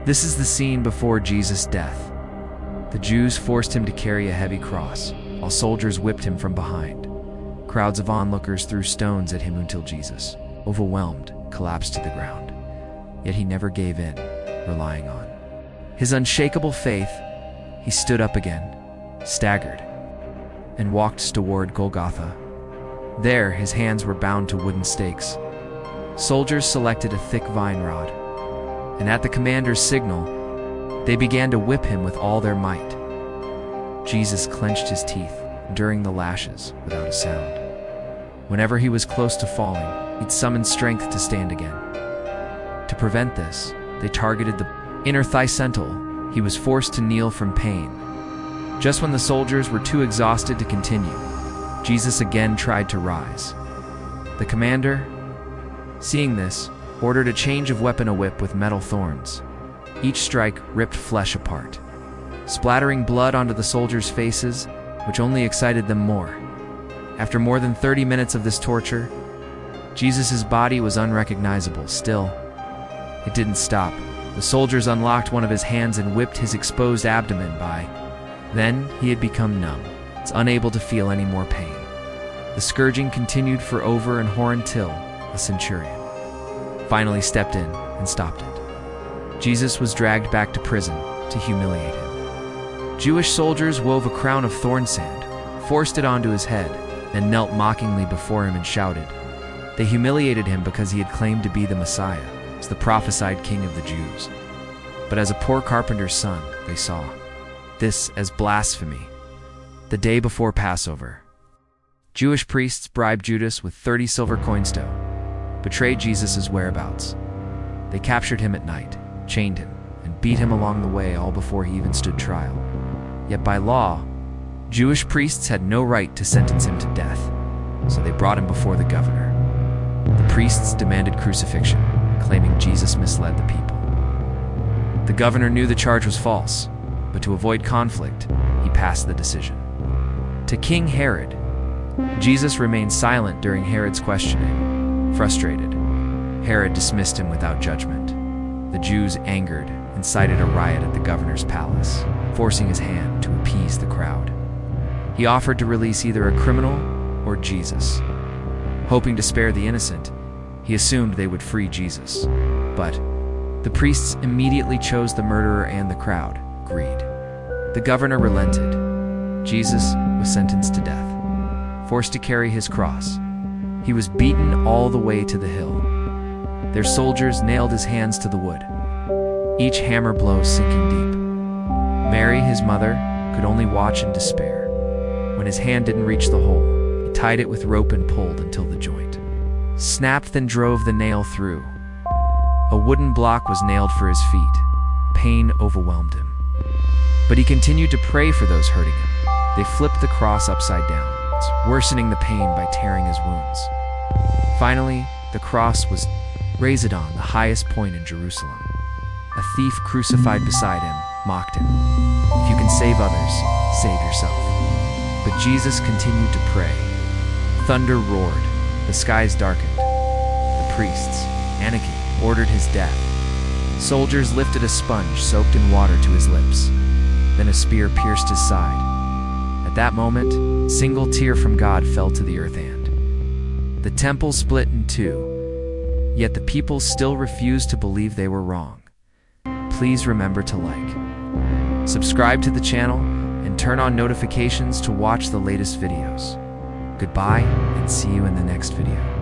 This is the scene before Jesus' death. The Jews forced him to carry a heavy cross, while soldiers whipped him from behind. Crowds of onlookers threw stones at him until Jesus, overwhelmed, collapsed to the ground. Yet he never gave in, relying on his unshakable faith. He stood up again, staggered, and walked toward Golgotha. There, his hands were bound to wooden stakes. Soldiers selected a thick vine rod, and at the commander's signal, they began to whip him with all their might. Jesus clenched his teeth, enduring the lashes without a sound. Whenever he was close to falling, he'd summon strength to stand again. To prevent this, they targeted the inner thigh sentinel. He was forced to kneel from pain. Just when the soldiers were too exhausted to continue, Jesus again tried to rise. The commander, seeing this, ordered a change of weapon, a whip with metal thorns. Each strike ripped flesh apart, splattering blood onto the soldiers' faces, which only excited them more. After more than 30 minutes of this torture, Jesus' body was unrecognizable. Still, it didn't stop. The soldiers unlocked one of his hands and whipped his exposed abdomen. By then, he had become numb, unable to feel any more pain. The scourging continued for over an hour until a centurion finally stepped in and stopped it. Jesus was dragged back to prison to humiliate him. Jewish soldiers wove a crown of thorn sand, forced it onto his head, and knelt mockingly before him and shouted. They humiliated him because he had claimed to be the Messiah, as the prophesied king of the Jews. But as a poor carpenter's son, they saw this as blasphemy. The day before Passover, Jewish priests bribed Judas with 30 silver coins to betray Jesus' whereabouts. They captured him at night, chained him, and beat him along the way, all before he even stood trial. Yet by law, Jewish priests had no right to sentence him to death, so they brought him before the governor. The priests demanded crucifixion, claiming Jesus misled the people. The governor knew the charge was false, but to avoid conflict, he passed the decision to King Herod. Jesus remained silent during Herod's questioning. Frustrated, Herod dismissed him without judgment. The Jews, angered, incited a riot at the governor's palace, forcing his hand to appease the crowd. He offered to release either a criminal or Jesus. Hoping to spare the innocent, he assumed they would free Jesus. But the priests immediately chose the murderer, and the crowd agreed. The governor relented. Jesus was sentenced to death, forced to carry his cross. He was beaten all the way to the hill. Their soldiers nailed his hands to the wood, each hammer blow sinking deep. Mary, his mother, could only watch in despair. When his hand didn't reach the hole, he tied it with rope and pulled until the joint snapped, then drove the nail through. A wooden block was nailed for his feet. Pain overwhelmed him, but he continued to pray for those hurting him. They flipped the cross upside down, worsening the pain by tearing his wounds. Finally, the cross was raised on the highest point in Jerusalem. A thief crucified beside him mocked him. If you can save others, save yourself. But Jesus continued to pray. Thunder roared, the skies darkened. The priests, panicking, ordered his death. Soldiers lifted a sponge soaked in water to his lips. Then a spear pierced his side. At that moment, a single tear from God fell to the earth, and the temple split in two. Yet the people still refused to believe they were wrong. Please remember to like, subscribe to the channel, and turn on notifications to watch the latest videos. Goodbye, and see you in the next video.